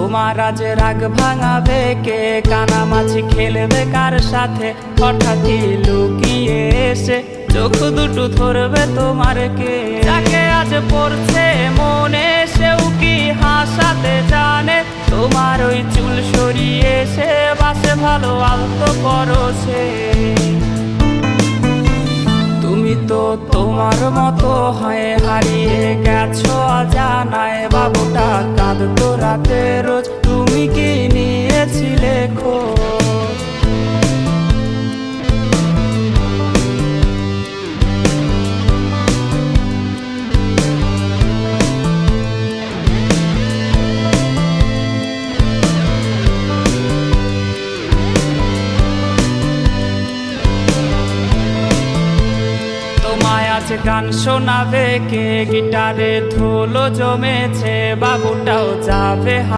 তোমার আজ রাগ ভাঙাবে কে? কানামাছি খেলবে কার সাথে? হঠাৎই লুকিয়ে এসে চোখ দুটো ধরবে তোমার কে? যাকে আজ পড়ছে মনে সেও কি হাসাতে জানে? তোমার ওই চুল সরিয়ে সে বাসে ভালো আলতো করো সে। তুমি তো তোমার মতো হয়ে হারিয়ে গেছো অজানায়। বাবুটা কাঁদতো রাতে রোজ, তুমি কি নিয়েছিলে খোঁজ? তোমায় আজ গান শোনাবে কে? গিটারে ধুলো জমেছে, বাবুটাও যাবে।